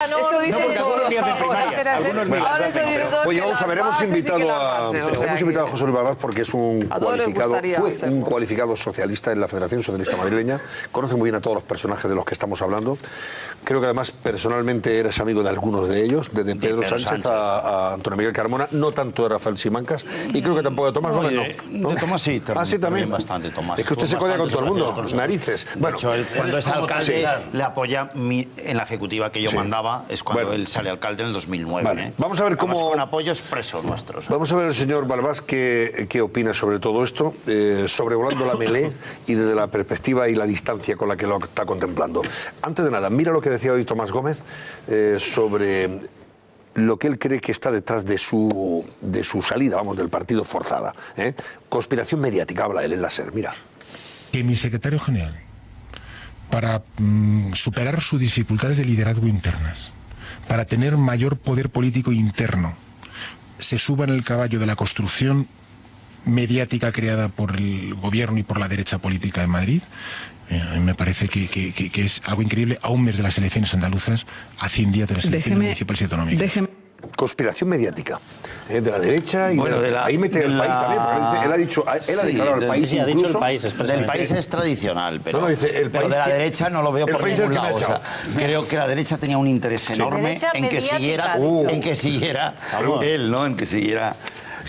Eso dice todos ahora. Oye, vamos a ver, hemos invitado a José Luis Barbás porque es un cualificado socialista en la Federación Socialista Madrileña. Conoce muy bien a todos los personajes de los que estamos hablando. Creo que además personalmente eres amigo de algunos de ellos, desde Pedro Sánchez a Antonio Miguel Carmona, no tanto de Rafael Simancas, y creo que tampoco de Tomás Gómez, ¿no? De Tomás sí, también bastante, Tomás. Es que usted se codia con todo el mundo, narices. Bueno, de hecho, él, cuando es alcalde, le apoya en la ejecutiva que yo mandaba, es cuando él sale alcalde en el 2009. Vale. Vamos a ver cómo... Además, con apoyo expreso nuestro. Vamos a ver el señor Barbás qué opina sobre todo esto, sobrevolando la melé y desde la perspectiva y la distancia con la que lo está contemplando. Antes de nada, mira lo que decía hoy Tomás Gómez sobre lo que él cree que está detrás de su salida, vamos, del partido forzada. Conspiración mediática, habla él en la SER, mira. Que mi secretario general, para superar sus dificultades de liderazgo internas, para tener mayor poder político interno, se suba en el caballo de la construcción mediática creada por el gobierno y por la derecha política en Madrid, me parece que es algo increíble a un mes de las elecciones andaluzas, a 100 días de las elecciones municipales y autonómicas. Conspiración mediática de la derecha y bueno, ahí mete el país también, porque él ha dicho, él ha declarado al país, sí, ha dicho el país del país es tradicional, pero, dice, el pero de la derecha no lo veo por ningún lado. O sea, creo que la derecha tenía un interés enorme en que siguiera él, ¿no? En que siguiera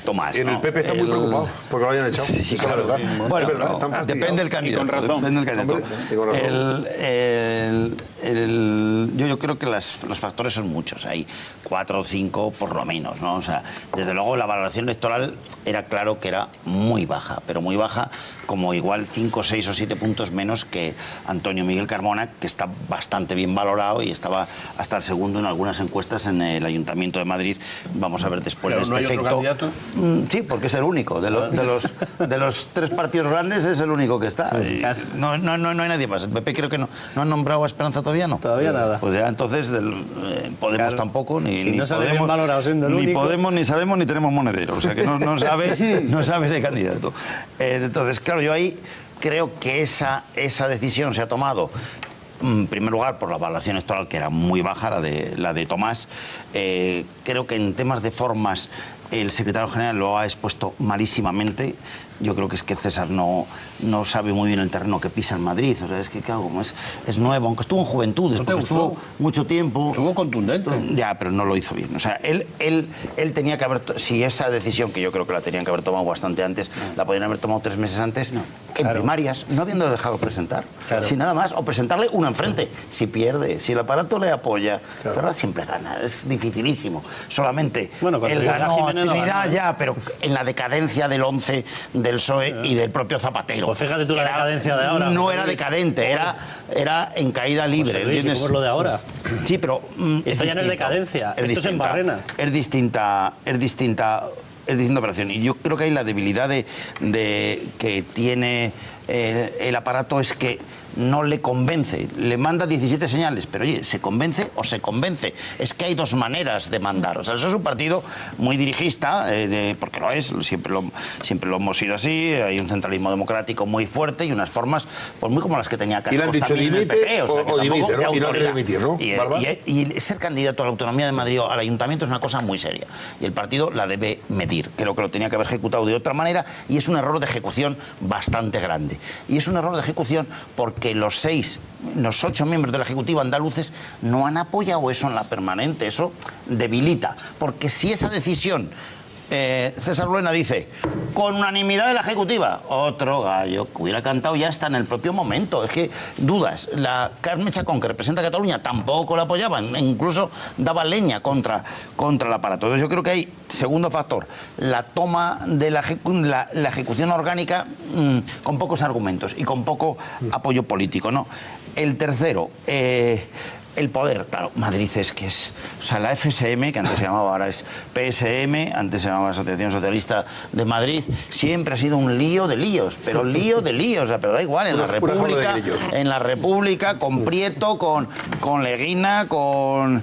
Tomás. En el PP está muy preocado porque lo hayan echado. Sí, claro. Bueno, depende del candidato. Y con razón. Depende del candidato. Yo creo que los factores son muchos. Hay 4 o 5 por lo menos, ¿no? O sea, desde luego la valoración electoral era claro que era muy baja, pero muy baja, como igual 5, 6 o 7 puntos menos que Antonio Miguel Carmona, que está bastante bien valorado y estaba hasta el segundo en algunas encuestas en el Ayuntamiento de Madrid. Vamos a ver después de este efecto. ¿Otro candidato? Sí, porque es el único. De los 3 partidos grandes es el único que está. No hay nadie más. El PP creo que no han nombrado a Esperanza todavía, ¿no? Todavía nada. Pues ya entonces Podemos tampoco, ni no Podemos, valorado siendo el ni único. Podemos, ni sabemos, ni tenemos monedero. O sea que no sabe ese candidato. Entonces, claro, yo ahí creo que esa decisión se ha tomado en primer lugar por la valoración electoral, que era muy baja, la de Tomás. Creo que en temas de formas el secretario general lo ha expuesto malísimamente. Yo creo que es que César no sabe muy bien el terreno que pisa en Madrid. O sea, es que claro, como es nuevo, aunque estuvo en Juventudes, porque estuvo mucho tiempo. Estuvo contundente. Ya, pero no lo hizo bien. O sea, él tenía que haber... Si esa decisión, que yo creo que la tenían que haber tomado bastante antes, la podrían haber tomado 3 meses antes, en primarias, no habiendo dejado presentar. Si nada más, o presentarle una enfrente. Si pierde, si el aparato le apoya, Ferraz siempre gana. Es dificilísimo. Solamente él ganó actividad ya, pero en la decadencia del 11 del PSOE y del propio Zapatero. Pues fíjate tú la decadencia de ahora. No era decadente, era en caída libre. Pues ¿cómo es lo de ahora? Sí, pero esto ya no es decadencia, esto es en barrena. Es distinta operación. Y yo creo que ahí la debilidad que tiene el aparato es que no le convence, le manda 17 señales, pero oye, ¿se convence o se convence? Es que hay 2 maneras de mandar. O sea, eso es un partido muy dirigista, porque lo es, siempre lo hemos sido así, hay un centralismo democrático muy fuerte y unas formas pues muy como las que tenía Cascos. Y le han dicho dimite o dimite, ¿no? Y no quiere dimitir, ¿no? Y ser candidato a la Autonomía de Madrid o al Ayuntamiento es una cosa muy seria. Y el partido la debe medir. Creo que lo tenía que haber ejecutado de otra manera y es un error de ejecución bastante grande. Y es un error de ejecución porque los 8 miembros de la Ejecutiva andaluces no han apoyado eso en la permanente. Eso debilita. Porque si esa decisión, César Luena dice, con unanimidad de la Ejecutiva, otro gallo que hubiera cantado ya hasta en el propio momento. Es que dudas. La Carme Chacón, que representa a Cataluña, tampoco la apoyaban, incluso daba leña contra el aparato. Entonces yo creo que hay, segundo factor, la toma de la ejecución orgánica con pocos argumentos y con poco apoyo político, ¿no? El tercero, el poder, claro, Madrid es que es... O sea, la FSM, que antes se llamaba, ahora es PSM, antes se llamaba Asociación Socialista de Madrid, siempre ha sido un lío de líos, pero lío de líos, o sea, pero da igual, en la República, con Prieto, con Leguina, con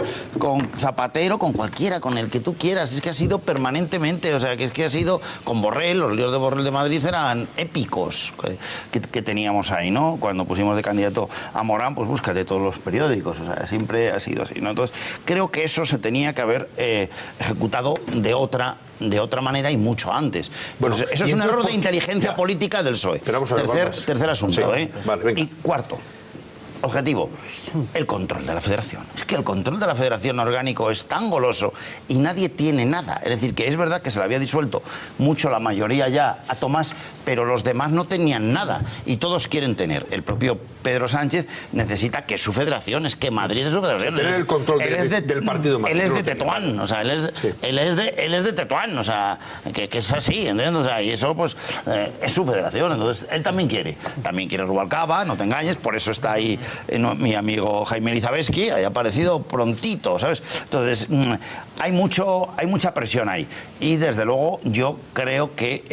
Zapatero, con cualquiera, con el que tú quieras, es que ha sido permanentemente, o sea, que es que ha sido con Borrell, los líos de Borrell de Madrid eran épicos que teníamos ahí, ¿no? Cuando pusimos de candidato a Morán, pues búscate todos los periódicos, o sea, siempre ha sido así, ¿no? Entonces, creo que eso se tenía que haber ejecutado de otra manera y mucho antes. Bueno, eso es un error de inteligencia política del PSOE. Pero vamos a ver, tercer asunto. Sí. Vale, venga. Y cuarto, objetivo, el control de la federación. Es que el control de la federación orgánico es tan goloso y nadie tiene nada. Es decir, que es verdad que se le había disuelto mucho la mayoría ya a Tomás, pero los demás no tenían nada y todos quieren tener. El propio Pedro Sánchez necesita que su federación, es que Madrid es su federación. Tener el control del partido de Madrid. Él es de Tetuán, o sea, él es de Tetuán, o sea, que es así, ¿entiendes? O sea, y eso pues es su federación, entonces él también quiere Rubalcaba, no te engañes, por eso está ahí mi amigo Jaime Elizabeski, ha aparecido prontito, ¿sabes? Entonces, hay mucha presión ahí. Y desde luego yo creo que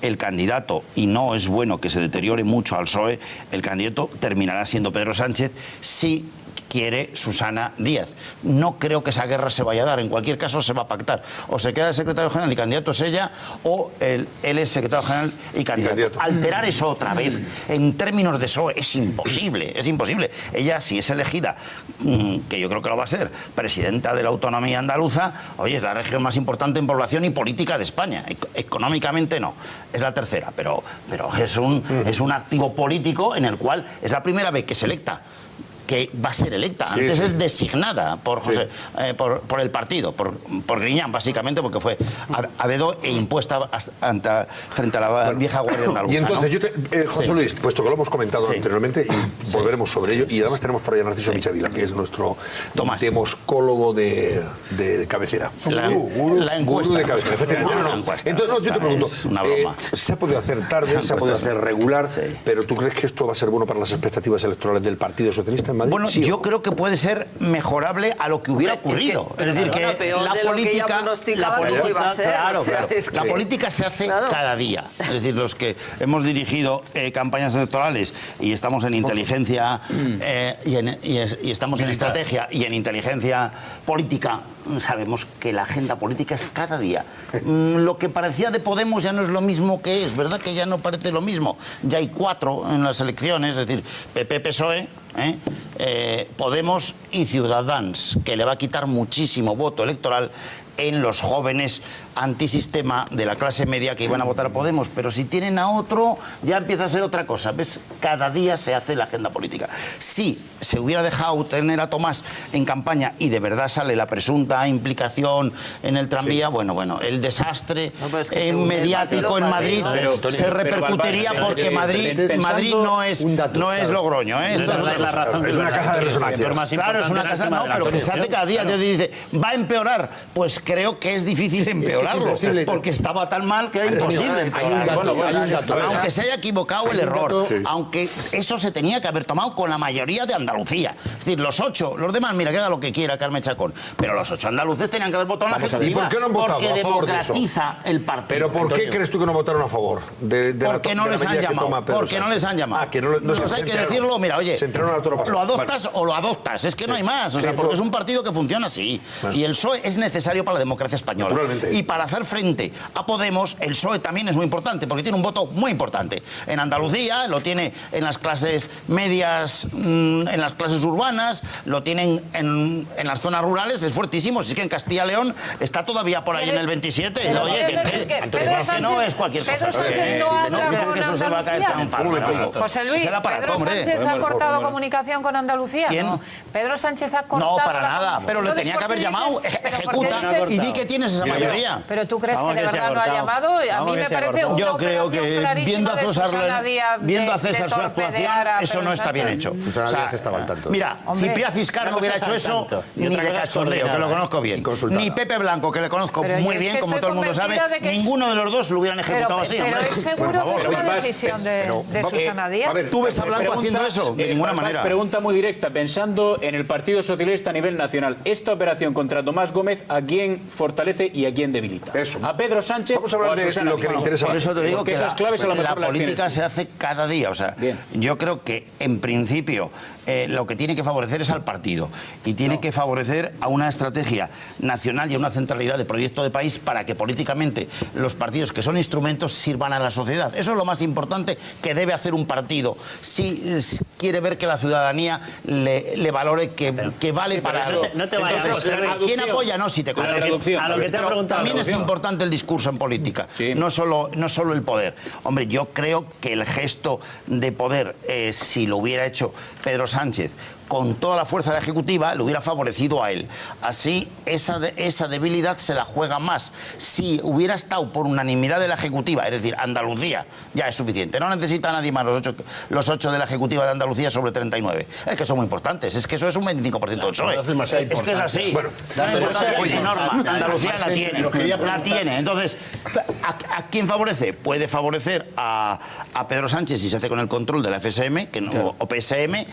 el candidato, y no es bueno que se deteriore mucho al PSOE, el candidato terminará siendo Pedro Sánchez si quiere Susana Díaz. No creo que esa guerra se vaya a dar, en cualquier caso se va a pactar. O se queda el secretario general y candidato es ella, o él es secretario general y candidato. Alterar eso otra vez, en términos de PSOE, es imposible, es imposible. Ella, si es elegida, que yo creo que lo va a ser, presidenta de la autonomía andaluza, oye, es la región más importante en población y política de España. Económicamente no, es la tercera, pero es un activo político en el cual es la primera vez que se electa, que va a ser electa. Antes es designada por José, por el partido, por Griñán, básicamente, porque fue a dedo e impuesta frente a la vieja guardia andaluza. Y entonces, ¿no? José Luis, puesto que lo hemos comentado anteriormente, y volveremos sobre ello, y además tenemos por allá a Narciso Michavila, que es nuestro demoscólogo de cabecera. La encuesta. De cabecera, efectivamente. Entonces, yo te pregunto, se ha podido hacer tarde, se ha podido hacer regular, pero ¿tú crees que esto va a ser bueno para las expectativas electorales del Partido Socialista en Madrid? Bueno, ¿sí yo creo que puede ser mejorable a lo que hubiera ocurrido. Es decir, que la política se hace cada día. Es decir, los que hemos dirigido campañas electorales y estamos en inteligencia y estamos en estrategia y en inteligencia política, sabemos que la agenda política es cada día. Lo que parecía de Podemos ya no es lo mismo que es, ¿verdad? Que ya no parece lo mismo. Ya hay 4 en las elecciones, es decir, PP, PSOE, Podemos y Ciudadanos, que le va a quitar muchísimo voto electoral en los jóvenes antisistema de la clase media que iban a votar a Podemos, pero si tienen a otro ya empieza a ser otra cosa. ¿Ves? Cada día se hace la agenda política. Si se hubiera dejado tener a Tomás en campaña y de verdad sale la presunta implicación en el tranvía, bueno, el desastre mediático en Madrid se repercutiría porque Madrid no es Logroño. Es una caja de resonancia. Claro, es una caja, no, pero que se hace cada día. Entonces dice, ¿va a empeorar? Pues creo que es difícil empeorarlo, porque estaba tan mal que era imposible. Aunque se haya equivocado el error, aunque eso se tenía que haber tomado con la mayoría de Andalucía. Es decir, los 8, los demás, mira, que haga lo que quiera Carmen Chacón, pero los 8 andaluces tenían que haber votado en la ejecutiva. ¿Y por qué no han votado porque a favor de eso? democratiza el partido. ¿Pero por qué crees tú que no votaron a favor? Porque no les han llamado. Porque no les han llamado. Pues hay que decirlo, mira, oye, lo adoptas o lo adoptas, es que no hay más, o sea, porque es un partido que funciona así. Y el PSOE es necesario para la democracia española. Y para hacer frente a Podemos, el PSOE también es muy importante, porque tiene un voto muy importante. En Andalucía, lo tiene en las clases medias, en las clases urbanas, lo tienen en las zonas rurales, es fuertísimo. Si es que en Castilla y León está todavía por ahí en el 27. Y oye, que no es cualquier cosa. Pedro Sánchez no habla con Andalucía. José Luis, ¿Pedro Sánchez ha cortado comunicación con Andalucía? ¿Quién? Pedro Sánchez ha cortado... No, para nada, pero le tenía que haber llamado. Ejecuta y di que tienes esa mayoría. Pero tú crees que de verdad lo ha llamado. A mí me parece una Yo creo que viendo a César su actuación, eso no está bien hecho. Mira, Cipriá Ciscar no hubiera hecho eso ni de cachondeo, que lo conozco bien. Ni Pepe Blanco, que le conozco muy bien, como todo el mundo sabe, ninguno de los dos lo hubieran ejecutado así. Pero es seguro que es una decisión de Susana Díaz. ¿Tú ves a Blanco haciendo eso? De ninguna manera. Pregunta muy directa, pensando en el Partido Socialista a nivel nacional, esta operación contra Tomás Gómez, ¿a quién fortalece y a quién debilita? Eso. ¿A Pedro Sánchez o a Susana Díaz? Lo que le interesa. Por eso te digo que esas claves a lo mejor la política se hace cada día. O sea, yo creo que en principio lo que tiene que favorecer es al partido y tiene que favorecer a una estrategia nacional y a una centralidad de proyecto de país para que políticamente los partidos que son instrumentos sirvan a la sociedad. Eso es lo más importante que debe hacer un partido si quiere ver que la ciudadanía le valore que vale para algo. No te vayas. ¿Quién apoya? No, si te contesto. A lo que te he preguntado. También es importante el discurso en política, no solo el poder. Hombre, yo creo que el gesto de poder, si lo hubiera hecho Pedro Sánchez con toda la fuerza de la Ejecutiva, le hubiera favorecido a él. Así, esa debilidad se la juega más. Si hubiera estado por unanimidad de la Ejecutiva, es decir, Andalucía, ya es suficiente. No necesita nadie más los 8 de la Ejecutiva de Andalucía sobre 39. Es que son muy importantes. Es que eso es un 25% del PSOE. Es que es así. Bueno, Andalucía la tiene. Entonces, ¿a quién favorece? Puede favorecer a Pedro Sánchez si se hace con el control de la FSM o PSM,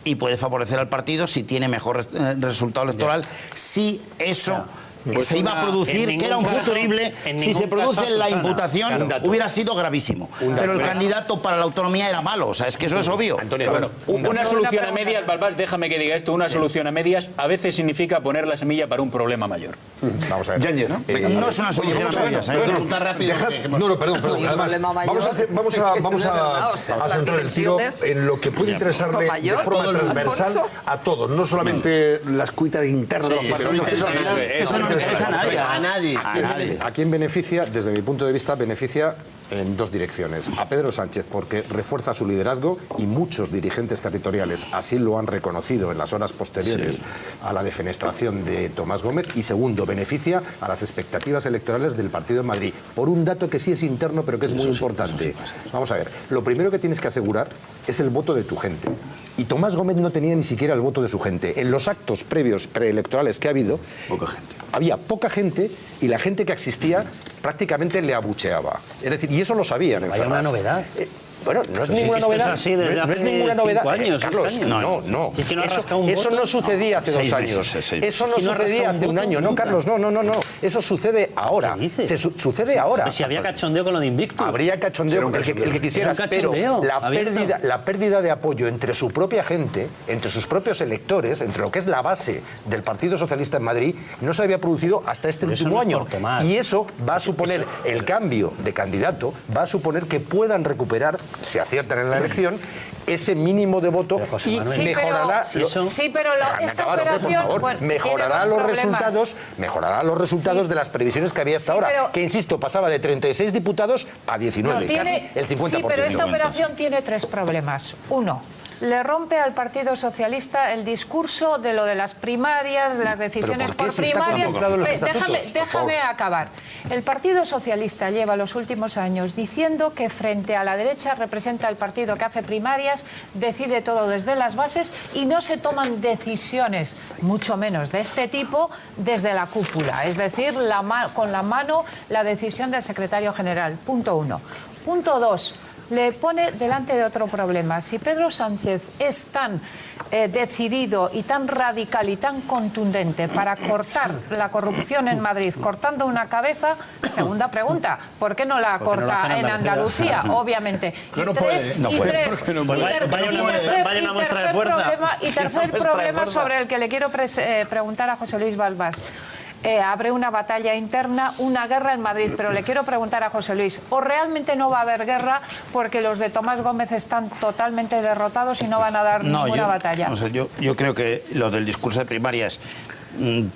y puede favorecer al partido si tiene mejor resultado electoral, si eso se iba a producir, que era un futurible, si se produce la imputación, hubiera sido gravísimo. Pero el candidato para la autonomía era malo, o sea, es que eso es obvio. Antonio, bueno, una solución a medias, Balbás, déjame que diga esto, una solución a medias a veces significa poner la semilla para un problema mayor. Vamos a ver. Yáñez, ¿no? No es una solución a medias. Perdón. Vamos a centrar el tiro en lo que puede interesarle de forma transversal a todos, no solamente las cuitas internas de los partidos. Eso no interesa a nadie. ¿A quién beneficia? Desde mi punto de vista, beneficia en dos direcciones. A Pedro Sánchez, porque refuerza su liderazgo y muchos dirigentes territoriales así lo han reconocido en las horas posteriores a la defenestración de Tomás Gómez. Y segundo, beneficia a las expectativas electorales del partido en Madrid, por un dato que sí es interno, pero que es muy importante. Vamos a ver, lo primero que tienes que asegurar es el voto de tu gente. Y Tomás Gómez no tenía ni siquiera el voto de su gente. En los actos previos preelectorales que ha habido, había poca gente, y la gente que existía prácticamente le abucheaba. Es decir, y eso lo sabían en Ferraz. Hay una novedad. Bueno, no es ninguna novedad. Es así desde no hace es ninguna novedad. 5 años, Carlos, 6 años. no. Si es que no eso no sucedía hace 2 años. Eso no sucedía hace un año. No, Carlos, no. Eso sucede ahora. Sucede ahora. Si había cachondeo con lo de Invictus. Habría cachondeo el que quisieras, pero la pérdida de apoyo entre su propia gente, entre sus propios electores, entre lo que es la base del Partido Socialista en Madrid, no se había producido hasta este último año. Y eso va a suponer, el cambio de candidato, va a suponer que puedan recuperar, si aciertan en la elección, ese mínimo de voto y mejorará mejorará los resultados de las previsiones que había hasta ahora, que insisto, pasaba de 36 diputados a 19, casi el 50%. Sí, pero esta operación tiene 3 problemas. Uno, le rompe al Partido Socialista el discurso de lo de las primarias, de las decisiones por primarias. Déjame acabar. El Partido Socialista lleva los últimos años diciendo que frente a la derecha representa el partido que hace primarias, decide todo desde las bases y no se toman decisiones, mucho menos de este tipo, desde la cúpula. Es decir, con la mano la decisión del secretario general. Punto 1. Punto 2. Le pone delante de otro problema. Si Pedro Sánchez es tan decidido y tan radical y tan contundente para cortar la corrupción en Madrid, cortando una cabeza, segunda pregunta, ¿por qué no la corta en Andalucía? Obviamente. Y tercer problema sobre el que le quiero preguntar a José Luis Balbás. Abre una batalla interna, una guerra en Madrid, pero le quiero preguntar a José Luis, ¿o realmente no va a haber guerra porque los de Tomás Gómez están totalmente derrotados y no van a dar ninguna batalla? O sea, yo creo que lo del discurso de primarias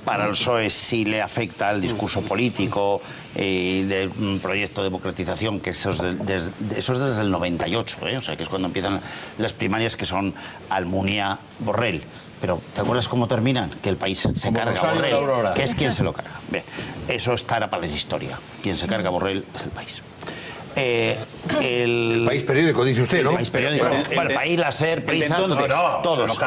para el PSOE sí le afecta al discurso político y del proyecto de democratización, que eso es desde el 98, o sea, que es cuando empiezan las primarias, que son Almunia-Borrell. Pero ¿te acuerdas cómo terminan? Que el país se carga a Borrell, que es quien se lo carga. Bien, eso estará para la historia. Quien se carga a Borrell es el país. El País periódico, dice usted, ¿no? El País periódico. Bueno, el País, la SER, Prisa, todos.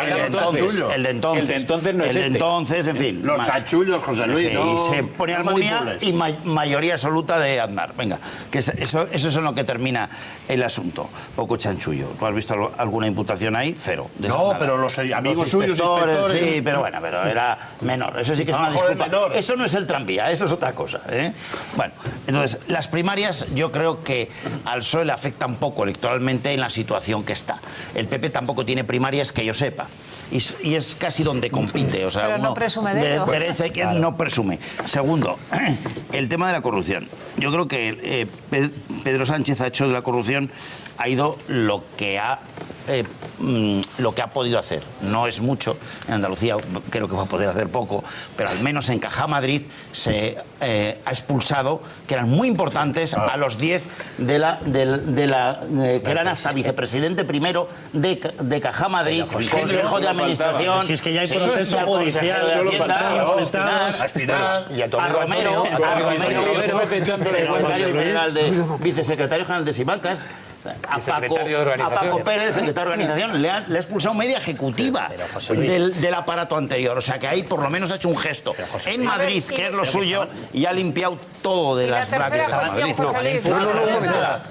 El de entonces no es este. El de entonces, en fin. Los chanchullos, José Luis. Y se pone Almunia y mayoría absoluta de Aznar. Venga, que eso es en lo que termina el asunto. Poco chanchullo. ¿Tú has visto alguna imputación ahí? Cero. No, pero los amigos suyos, inspectores. Sí, pero bueno, pero era menor. Eso sí que es una disculpa. Eso no es el tranvía, eso es otra cosa. Bueno, entonces, las primarias yo creo que al PSOE le afecta un poco electoralmente en la situación que está. El PP tampoco tiene primarias que yo sepa. Y es casi donde compite. O sea, pero no presume de ello. Derecha y que no presume. Segundo, el tema de la corrupción. Yo creo que Pedro Sánchez ha hecho de la corrupción, ha ido lo que ha podido hacer. No es mucho. En Andalucía creo que va a poder hacer poco, pero al menos en Caja Madrid se ha expulsado, que eran muy importantes, a los 10 que eran hasta vicepresidente primero de Caja Madrid, Consejo de Administración. Si es que ya hay proceso judicial, a Romero, vicesecretario general de Simancas, a Paco Pérez, secretario de organización, le ha expulsado media ejecutiva del aparato anterior. O sea que ahí por lo menos ha hecho un gesto en Madrid, que es lo suyo, y ha limpiado todo de las prácticas de Madrid.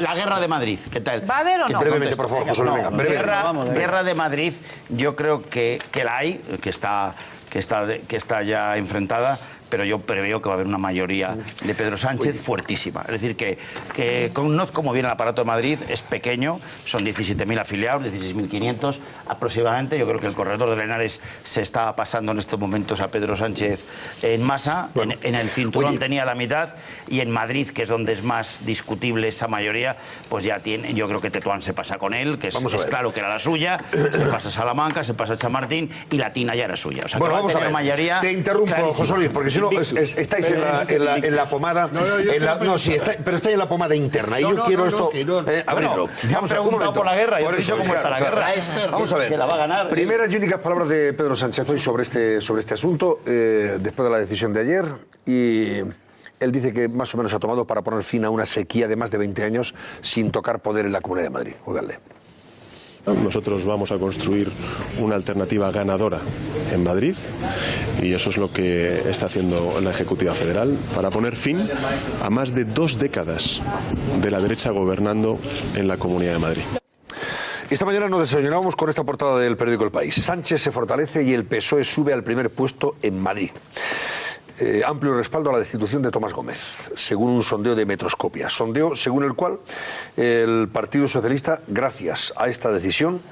La guerra de Madrid, ¿qué tal? ¿Va a haber o no? Brevemente, por favor, José Luis, venga, guerra de Madrid, yo creo que la hay, que está ya enfrentada, pero yo preveo que va a haber una mayoría de Pedro Sánchez fuertísima. Es decir, que conozco muy bien el aparato de Madrid, es pequeño, son 17.000 afiliados, 16.500 aproximadamente. Yo creo que el corredor de Henares se está pasando en estos momentos a Pedro Sánchez en masa. Bueno, en el cinturón tenía la mitad, y en Madrid, que es donde es más discutible esa mayoría, pues ya tiene. Yo creo que Tetuán se pasa con él, que es claro que era la suya, se pasa a Salamanca, se pasa a Chamartín, y la Tina ya era suya. O sea, bueno, que vamos a ver. Mayoría. Te interrumpo, José Luis, porque si no, estáis en la pomada. Pero estáis en la pomada interna. Y yo quiero esto abrirlo. Me han preguntado por la guerra. Yo he dicho cómo está la guerra. Vamos a ver. Que la va a ganar. Primeras y únicas palabras de Pedro Sánchez hoy sobre este asunto, después de la decisión de ayer. Y él dice que más o menos ha tomado para poner fin a una sequía de más de 20 años sin tocar poder en la Comunidad de Madrid. Óiganle. Nosotros vamos a construir una alternativa ganadora en Madrid, y eso es lo que está haciendo la Ejecutiva Federal para poner fin a más de 2 décadas de la derecha gobernando en la Comunidad de Madrid. Esta mañana nos desayunábamos con esta portada del periódico El País. Sánchez se fortalece y el PSOE sube al primer puesto en Madrid. Amplio respaldo a la destitución de Tomás Gómez, según un sondeo de Metroscopia. Sondeo según el cual el Partido Socialista, gracias a esta decisión,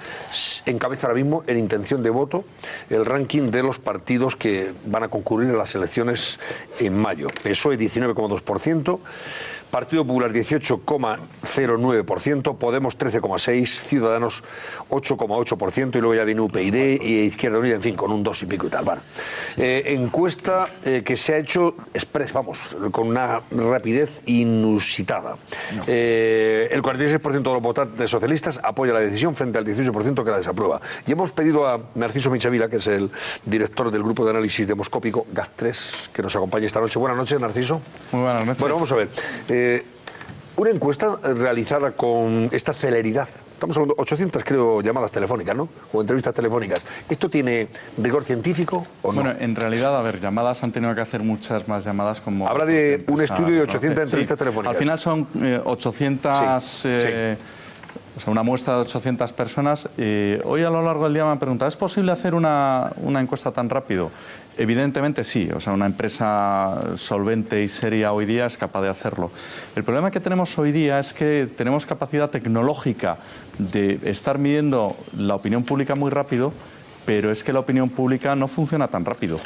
encabeza ahora mismo en intención de voto el ranking de los partidos que van a concurrir en las elecciones en mayo. PSOE 19,2%. Partido Popular 18,09%, Podemos 13,6%, Ciudadanos 8,8%, y luego ya viene UPyD y Izquierda Unida, en fin, con un 2 y pico y tal. Bueno, encuesta que se ha hecho con una rapidez inusitada. El 46% de los votantes socialistas apoya la decisión frente al 18% que la desaprueba. Y hemos pedido a Narciso Michavila, que es el director del grupo de análisis demoscópico GAT3, que nos acompañe esta noche. Buenas noches, Narciso. Muy buenas noches. Bueno, vamos a ver. Una encuesta realizada con esta celeridad. Estamos hablando de 800, creo, llamadas telefónicas, ¿no? O entrevistas telefónicas. ¿Esto tiene rigor científico o no? Bueno, en realidad, a ver, llamadas han tenido que hacer muchas más llamadas como... Habla de un estudio de 800 entrevistas telefónicas. Al final son 800... O sea, una muestra de 800 personas. Hoy a lo largo del día me han preguntado, ¿es posible hacer una encuesta tan rápido? Evidentemente sí, o sea, una empresa solvente y seria hoy día es capaz de hacerlo. El problema que tenemos hoy día es que tenemos capacidad tecnológica de estar midiendo la opinión pública muy rápido, pero es que la opinión pública no funciona tan rápido.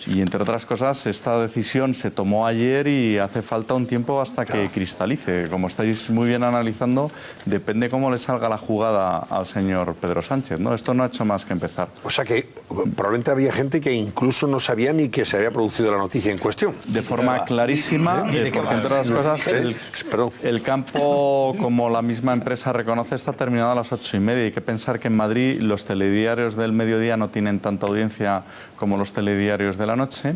Y entre otras cosas, esta decisión se tomó ayer y hace falta un tiempo hasta que cristalice. Como estáis muy bien analizando, depende cómo le salga la jugada al señor Pedro Sánchez, ¿no? Esto no ha hecho más que empezar. O sea que probablemente había gente que incluso no sabía ni que se había producido la noticia en cuestión. De forma clarísima, porque entre otras cosas, el campo, como la misma empresa reconoce, está terminado a las 8:30. Hay que pensar que en Madrid los telediarios del mediodía no tienen tanta audiencia como los telediarios de la noche,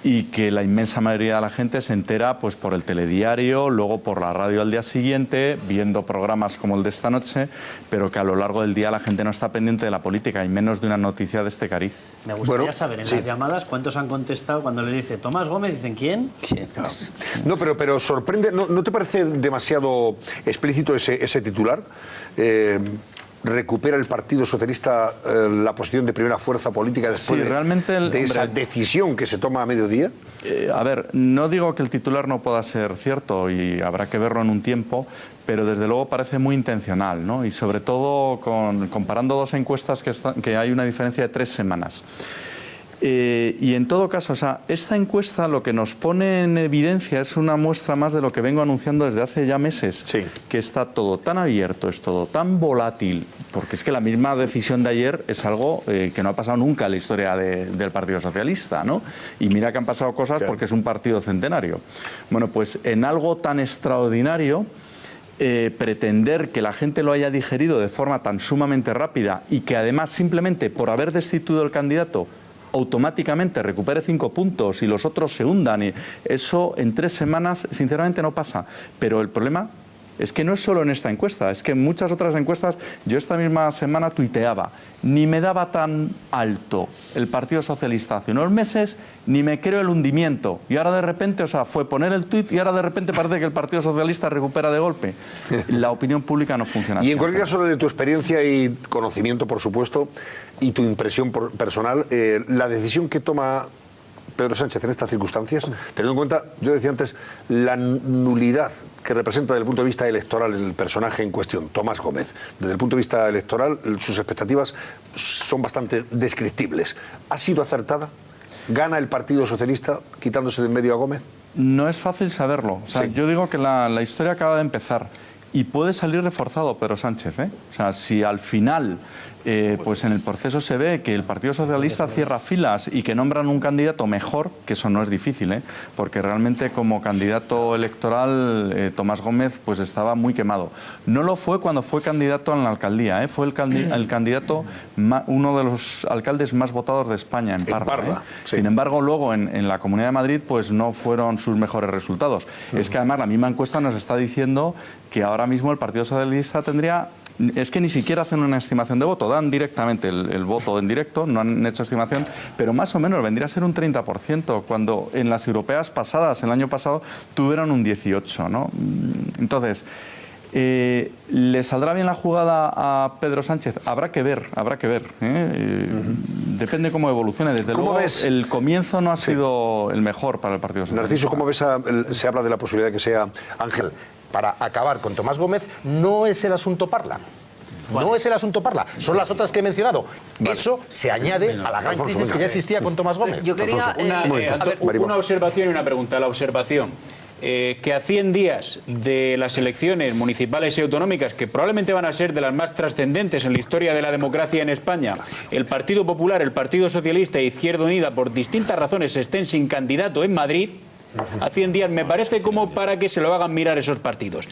y que la inmensa mayoría de la gente se entera pues por el telediario, luego por la radio al día siguiente, viendo programas como el de esta noche, pero que a lo largo del día la gente no está pendiente de la política, y menos de una noticia de este cariz. Me gustaría saber en las llamadas cuántos han contestado cuando le dice Tomás Gómez, dicen ¿quién? No, pero sorprende, ¿no te parece demasiado explícito ese titular? recupera el Partido Socialista la posición de primera fuerza política después de esa decisión que se toma a mediodía? A ver, no digo que el titular no pueda ser cierto y habrá que verlo en un tiempo, pero desde luego parece muy intencional, ¿no? Y sobre todo comparando dos encuestas que hay una diferencia de 3 semanas. Y en todo caso, o sea, esta encuesta lo que nos pone en evidencia es una muestra más de lo que vengo anunciando desde hace ya meses, que está todo tan abierto, es todo tan volátil, porque es que la misma decisión de ayer es algo que no ha pasado nunca en la historia del Partido Socialista, ¿no? Y mira que han pasado cosas porque es un partido centenario. Bueno, pues en algo tan extraordinario, pretender que la gente lo haya digerido de forma tan sumamente rápida y que además simplemente por haber destituido al candidato automáticamente recupere 5 puntos y los otros se hundan, y eso en 3 semanas sinceramente no pasa. Pero el problema es que no es solo en esta encuesta, es que en muchas otras encuestas, yo esta misma semana tuiteaba, ni me daba tan alto el Partido Socialista hace unos meses, ni me creo el hundimiento. Y ahora de repente, o sea, fue poner el tuit y ahora de repente parece que el Partido Socialista recupera de golpe. La opinión pública no funciona así. Y en cualquier caso, de tu experiencia y conocimiento, por supuesto, y tu impresión personal, la decisión que toma Pedro Sánchez en estas circunstancias, teniendo en cuenta, yo decía antes, la nulidad que representa desde el punto de vista electoral el personaje en cuestión, Tomás Gómez. Desde el punto de vista electoral, sus expectativas son bastante descriptibles. ¿Ha sido acertada? ¿Gana el Partido Socialista quitándose de en medio a Gómez? No es fácil saberlo. O sea, yo digo que la historia acaba de empezar y puede salir reforzado Pedro Sánchez, ¿eh? O sea, si al final pues en el proceso se ve que el Partido Socialista cierra filas y que nombran un candidato mejor, que eso no es difícil, porque realmente como candidato electoral Tomás Gómez pues estaba muy quemado. No lo fue cuando fue candidato en la alcaldía, fue el candidato, uno de los alcaldes más votados de España en Parla. Sí. Sin embargo, luego en la Comunidad de Madrid pues no fueron sus mejores resultados. Es que además la misma encuesta nos está diciendo que ahora mismo el Partido Socialista tendría... Es que ni siquiera hacen una estimación de voto, dan directamente el voto en directo, no han hecho estimación, pero más o menos vendría a ser un 30%, cuando en las europeas pasadas, el año pasado, tuvieron un 18%, ¿no? Entonces, ¿le saldrá bien la jugada a Pedro Sánchez? Habrá que ver, Depende cómo evolucione. Desde luego, el comienzo no ha sido el mejor para el Partido Socialista. Narciso, ¿cómo ves? Se habla de la posibilidad de que sea Ángel. Para acabar con Tomás Gómez, no es el asunto Parla. No es el asunto Parla, son las otras que he mencionado. Eso se añade a la gran crisis que ya existía con Tomás Gómez. Yo quería una observación y una pregunta. La observación, que a 100 días de las elecciones municipales y autonómicas, que probablemente van a ser de las más trascendentes en la historia de la democracia en España, el Partido Popular, el Partido Socialista e Izquierda Unida, por distintas razones, estén sin candidato en Madrid, a 100 días me parece como para que se lo hagan mirar esos partidos.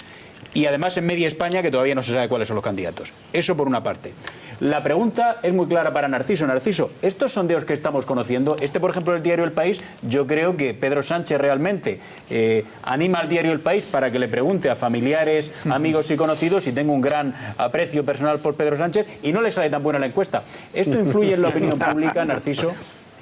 Y además en media España, que todavía no se sabe cuáles son los candidatos. Eso por una parte. La pregunta es muy clara para Narciso. Narciso, estos sondeos que estamos conociendo, por ejemplo del diario El País, yo creo que Pedro Sánchez realmente anima al diario El País para que le pregunte a familiares, amigos y conocidos si tengo un gran aprecio personal por Pedro Sánchez, y no le sale tan buena la encuesta. ¿Esto influye en la opinión pública, Narciso?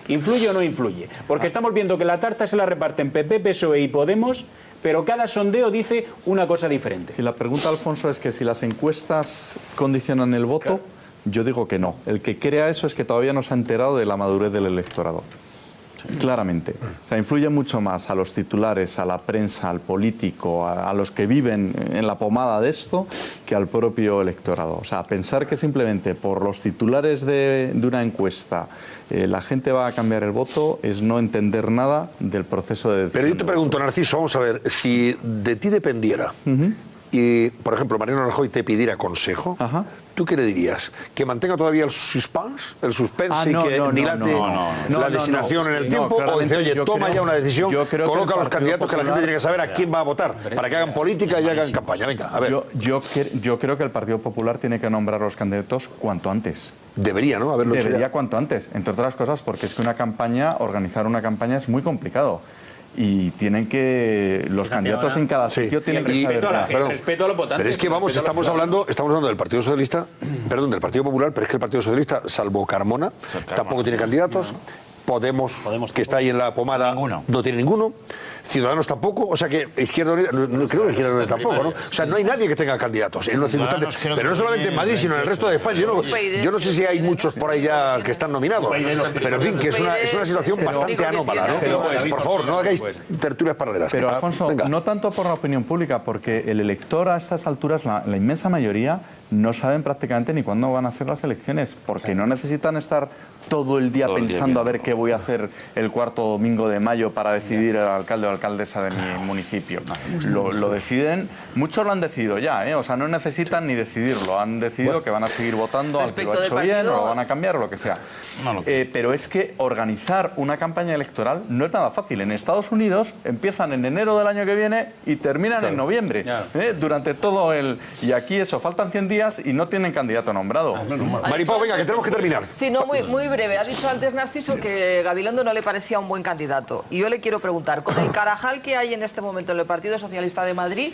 ¿Influye o no influye? Porque estamos viendo que la tarta se la reparten PP, PSOE y Podemos, pero cada sondeo dice una cosa diferente. Si la pregunta, Alfonso, es que si las encuestas condicionan el voto, yo digo que no. El que crea eso es que todavía no se ha enterado de la madurez del electorado. Claramente. O sea, influye mucho más a los titulares, a la prensa, al político, a los que viven en la pomada de esto, que al propio electorado. O sea, pensar que simplemente por los titulares de una encuesta la gente va a cambiar el voto es no entender nada del proceso de decisión. Pero yo te pregunto, Narciso, vamos a ver, si de ti dependiera y, por ejemplo, Mariano Rajoy te pidiera consejo, ¿tú qué le dirías? ¿Que mantenga todavía el suspense y que dilate la designación en el tiempo? ¿O dice, oye, toma ya una decisión, coloca a los candidatos que la gente tiene que saber a quién va a votar, para que hagan política y hagan campaña? Venga, a ver. Yo creo que el Partido Popular tiene que nombrar a los candidatos cuanto antes. Debería, ¿no? Haberlo hecho ya cuanto antes, entre otras cosas, porque es que organizar una campaña es muy complicado. Y tienen que... Los candidatos en cada sitio tienen que saber... Respeto a los votantes. Pero es que estamos hablando del Partido Socialista, perdón, del Partido Popular, pero es que el Partido Socialista, salvo Carmona, tampoco tiene candidatos. Podemos, que está ahí en la pomada, no tiene ninguno. Ciudadanos tampoco, o sea que Izquierda Unida, no creo que Izquierda Unida tampoco, ¿no? O sea, no hay nadie que tenga candidatos en los circunstantes, pero no solamente en Madrid, sino en el resto de España. Yo no sé si hay muchos por ahí ya que están nominados, pero en fin, que es una situación bastante anómala, ¿no? Por favor, no hagáis tertulias paralelas. Pero, Alfonso, no tanto por la opinión pública, porque el elector a estas alturas, la inmensa mayoría, no saben prácticamente ni cuándo van a ser las elecciones, porque no necesitan estar todo el día pensando a ver qué voy a hacer el cuarto domingo de mayo para decidir el alcalde o alcaldesa de mi municipio. Lo deciden, muchos lo han decidido ya, o sea, no necesitan ni decidirlo, han decidido que van a seguir votando al que lo ha hecho bien, o lo van a cambiar o lo que sea. Pero es que organizar una campaña electoral no es nada fácil. En Estados Unidos empiezan en enero del año que viene y terminan en noviembre, durante todo el... Y aquí eso, faltan 100 días y no tienen candidato nombrado. Maripau, venga, que tenemos que terminar. Sí, no, muy breve. Ha dicho antes Narciso que Gabilondo no le parecía un buen candidato. Y yo le quiero preguntar, con el carajal que hay en este momento en el Partido Socialista de Madrid,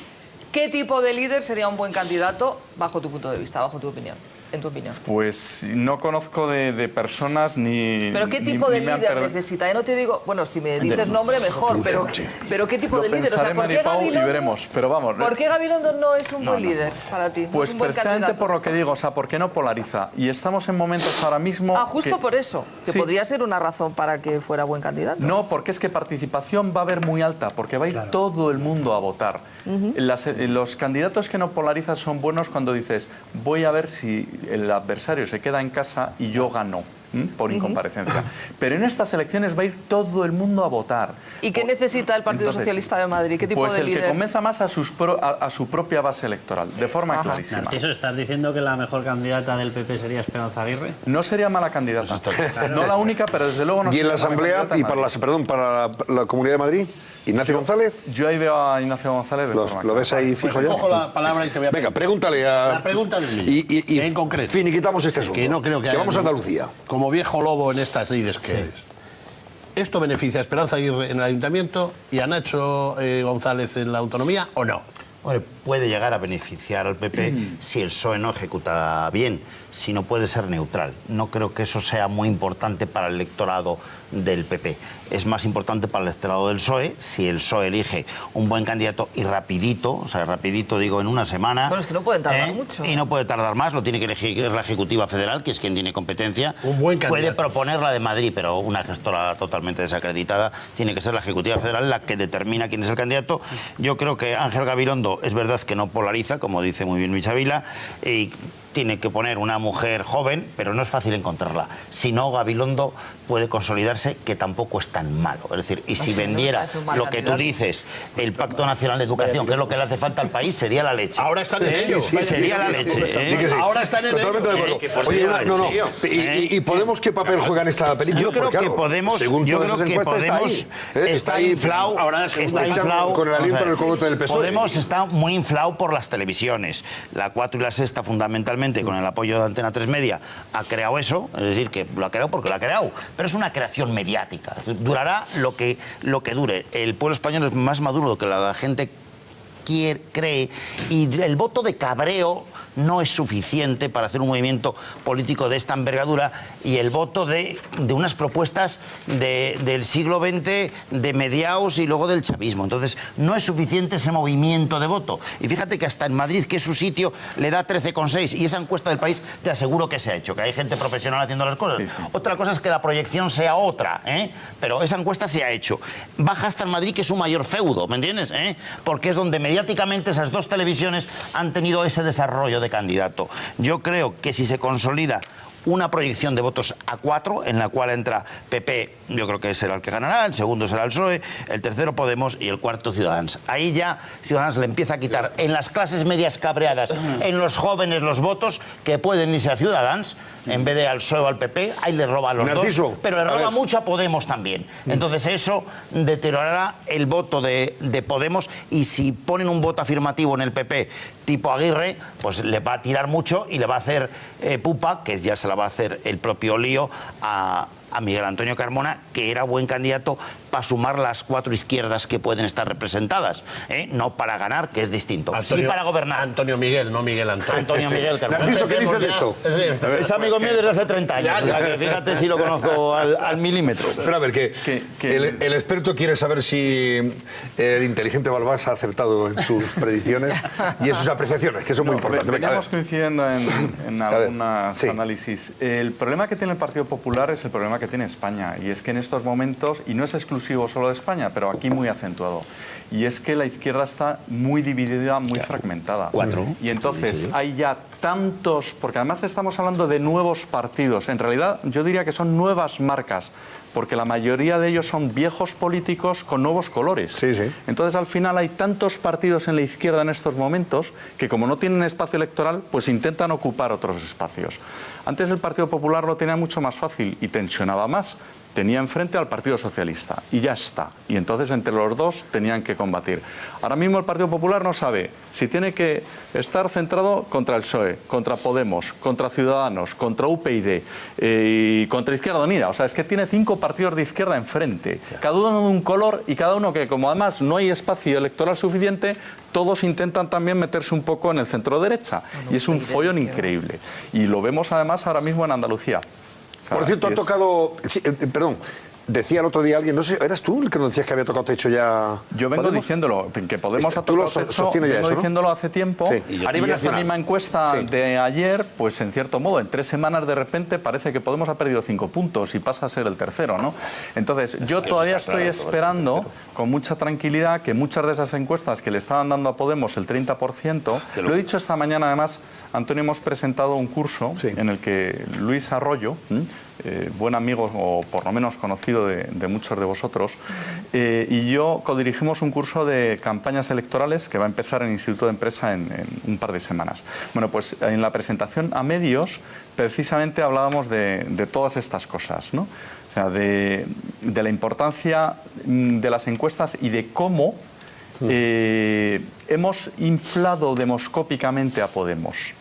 ¿qué tipo de líder sería un buen candidato bajo tu punto de vista, bajo tu opinión? En tu opinión. Pues no conozco de personas ni... ¿Pero qué tipo de líder necesita? Yo no te digo... Bueno, si me dices nombre, mejor, pero ¿qué tipo de líder? O sea, ¿por qué Gabilondo, y veremos, pero vamos, ¿por qué Gabilondo no es un buen líder para ti? Pues precisamente por lo que digo, o sea, porque no polariza. Y estamos en momentos ahora mismo... justo por eso, que podría ser una razón para que fuera buen candidato. No, porque es que participación va a haber muy alta, porque va a ir todo el mundo a votar. Los candidatos que no polarizan son buenos cuando dices, voy a ver si el adversario se queda en casa y yo gano por incomparecencia. Pero en estas elecciones va a ir todo el mundo a votar. ¿Y qué necesita el Partido Socialista de Madrid? ¿Qué tipo de líder? Pues el que convenza más a su propia base electoral, de forma clarísima. Narciso, ¿estás diciendo que la mejor candidata del PP sería Esperanza Aguirre? No sería mala candidata. No la única, pero desde luego no. ¿Y en la Asamblea y para la Comunidad de Madrid? ¿Ignacio González? Yo ahí veo a Ignacio González. ¿Lo ves ahí fijo ya? Cojo la palabra y te voy a... Venga, pregúntale a... La pregunta de mí, y en concreto. Finiquitamos este asunto. Que no creo que vamos a Andalucía. Como viejo lobo en estas lides que eres. ¿Esto beneficia a Esperanza Aguirre en el Ayuntamiento y a Nacho González en la Autonomía o no? Bueno, puede llegar a beneficiar al PP si el PSOE no ejecuta bien, si no puede ser neutral. No creo que eso sea muy importante para el electorado del PP. Es más importante para el electorado del PSOE si el PSOE elige un buen candidato y rapidito, o sea, rapidito digo en una semana. Bueno, es que no pueden tardar mucho. Y no puede tardar más, lo tiene que elegir la Ejecutiva Federal, que es quien tiene competencia. Un buen candidato. Puede proponer la de Madrid, pero una gestora totalmente desacreditada. Tiene que ser la Ejecutiva Federal la que determina quién es el candidato. Yo creo que Ángel Gabilondo es verdad que no polariza, como dice muy bien Luis Ávila, y tiene que poner una mujer joven, pero no es fácil encontrarla. Si no, Gabilondo puede consolidarse, que tampoco es tan malo. Es decir, y si vendiera lo que tú dices, el Pacto Nacional de Educación, que es lo que le hace falta al país, sería la leche. Ahora está en ello. Sería la leche. Ahora está en el Totalmente de acuerdo. Oye, ¿Y Podemos qué papel juega en esta película? Yo creo que Podemos, está inflado. Con el aliento del cogote del PSOE. Podemos está muy inflado por las televisiones. La 4 y la Sexta, fundamentalmente, con el apoyo de Antena 3 Media, ha creado eso, es decir, que lo ha creado porque lo ha creado, pero es una creación mediática. Durará lo que dure. El pueblo español es más maduro de lo que la gente cree, y el voto de cabreo no es suficiente para hacer un movimiento político de esta envergadura, y el voto de unas propuestas del siglo XX, de mediados y luego del chavismo. Entonces, no es suficiente ese movimiento de voto. Y fíjate que hasta en Madrid, que es su sitio, le da 13,6, y esa encuesta del País te aseguro que se ha hecho, que hay gente profesional haciendo las cosas. Sí. Otra cosa es que la proyección sea otra, pero esa encuesta se ha hecho. Baja hasta en Madrid, que es su mayor feudo, ¿me entiendes? Porque es donde mediáticamente esas dos televisiones han tenido ese desarrollo de candidato. Yo creo que si se consolida una proyección de votos a 4, en la cual entra PP, yo creo que será el que ganará, el segundo será el PSOE, el tercero Podemos y el cuarto Ciudadanos. Ahí ya Ciudadanos le empieza a quitar en las clases medias cabreadas, en los jóvenes, los votos que pueden irse a Ciudadanos, en vez de al PSOE o al PP, ahí le roba a los dos, pero le roba mucho a Podemos también. Entonces eso deteriorará el voto de Podemos, y si ponen un voto afirmativo en el PP tipo Aguirre, pues le va a tirar mucho y le va a hacer pupa, que ya se la va a hacer el propio lío a a Miguel Antonio Carmona, que era buen candidato para sumar las 4 izquierdas que pueden estar representadas, no para ganar, que es distinto. Antonio, sí para gobernar. Antonio Miguel, no Miguel Antonio. Antonio Miguel Carmona. Narciso, ¿qué dices de esto? Es amigo mío desde hace 30 años. O sea, que fíjate si lo conozco al milímetro. Pero a ver, el experto quiere saber si el inteligente Balbás ha acertado en sus predicciones y en sus apreciaciones, que son muy importantes. Veníamos coincidiendo en algunos análisis. El problema que tiene el Partido Popular es el problema que tiene España, y es que en estos momentos, y no es exclusivo solo de España, pero aquí muy acentuado, y es que la izquierda está muy dividida, muy fragmentada. 4. Y entonces hay ya tantos, porque además estamos hablando de nuevos partidos, en realidad yo diría que son nuevas marcas, porque la mayoría de ellos son viejos políticos con nuevos colores. Sí, sí. Entonces, al final hay tantos partidos en la izquierda en estos momentos que, como no tienen espacio electoral, pues intentan ocupar otros espacios. Antes el Partido Popular lo tenía mucho más fácil y tensionaba más. Tenía enfrente al Partido Socialista y ya está. Y entonces entre los dos tenían que combatir. Ahora mismo el Partido Popular no sabe si tiene que estar centrado contra el PSOE, contra Podemos, contra Ciudadanos, contra UPyD y contra Izquierda Unida. O sea, es que tiene 5 partidos de izquierda enfrente. Cada uno de un color y cada uno que, como además no hay espacio electoral suficiente, todos intentan también meterse un poco en el centro derecha. Y es un follón increíble. Y lo vemos además ahora mismo en Andalucía. Por cierto, ha tocado... Sí, perdón, decía el otro día alguien, no sé, ¿eras tú el que nos decías que había tocado techo ya? Yo vengo diciéndolo, que Podemos ha tocado techo, vengo diciéndolo hace tiempo. Sí. Y esta misma encuesta de ayer, pues en cierto modo, en 3 semanas de repente parece que Podemos ha perdido 5 puntos y pasa a ser el tercero, ¿no? Entonces, yo todavía estoy esperando con mucha tranquilidad que muchas de esas encuestas que le estaban dando a Podemos el 30%, lo he dicho esta mañana además, Antonio, hemos presentado un curso en el que Luis Arroyo, buen amigo o por lo menos conocido de muchos de vosotros, y yo codirigimos un curso de campañas electorales que va a empezar en el Instituto de Empresa en un par de semanas. Bueno, pues en la presentación a medios precisamente hablábamos de todas estas cosas, ¿no? O sea, de la importancia de las encuestas y de cómo hemos inflado demoscópicamente a Podemos.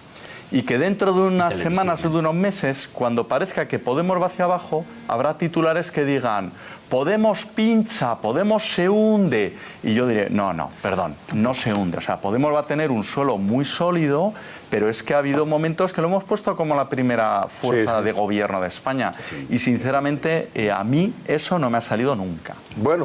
Y que dentro de unas semanas o de unos meses, cuando parezca que Podemos va hacia abajo, habrá titulares que digan Podemos pincha, Podemos se hunde. Y yo diré, no, perdón, no se hunde. O sea, Podemos va a tener un suelo muy sólido, pero es que ha habido momentos que lo hemos puesto como la primera fuerza de gobierno de España. Y sinceramente, a mí eso no me ha salido nunca. Bueno,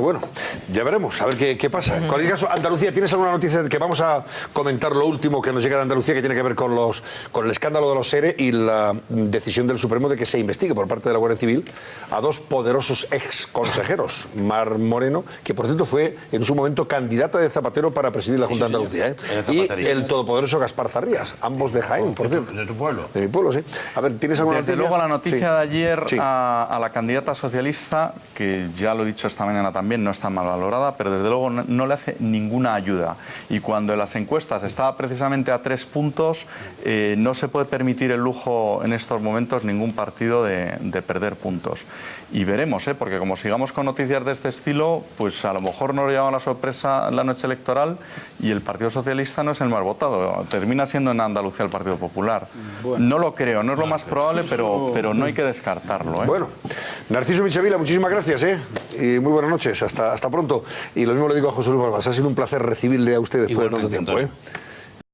ya veremos, a ver qué pasa. En cualquier caso, Andalucía, ¿tienes alguna noticia que vamos a comentar lo último que nos llega de Andalucía, que tiene que ver con el escándalo de los ERE y la decisión del Supremo de que se investigue por parte de la Guardia Civil a 2 poderosos ex consejeros, Mar Moreno, que por cierto fue en su momento candidata de Zapatero para presidir la Junta de Andalucía, y el todopoderoso Gaspar Zarrías, ambos de Jaén, por cierto. De tu pueblo. De mi pueblo, sí. A ver, ¿tienes alguna noticia? Desde luego la noticia de ayer a la candidata socialista, que ya lo he dicho esta mañana también, no está mal valorada, pero desde luego no le hace ninguna ayuda. Y cuando en las encuestas estaba precisamente a 3 puntos, no se puede permitir el lujo en estos momentos ningún partido de perder puntos. Y veremos, porque como sigamos con noticias de este estilo, pues a lo mejor nos lleva la sorpresa la noche electoral y el Partido Socialista no es el más votado. Termina siendo en Andalucía el Partido Popular. Bueno, no lo creo, no es lo más probable, pero no hay que descartarlo. Bueno, Narciso Michavila, muchísimas gracias, y muy buenas noches, hasta pronto. Y lo mismo le digo a José Luis Balbás, ha sido un placer recibirle a usted después de tanto tiempo.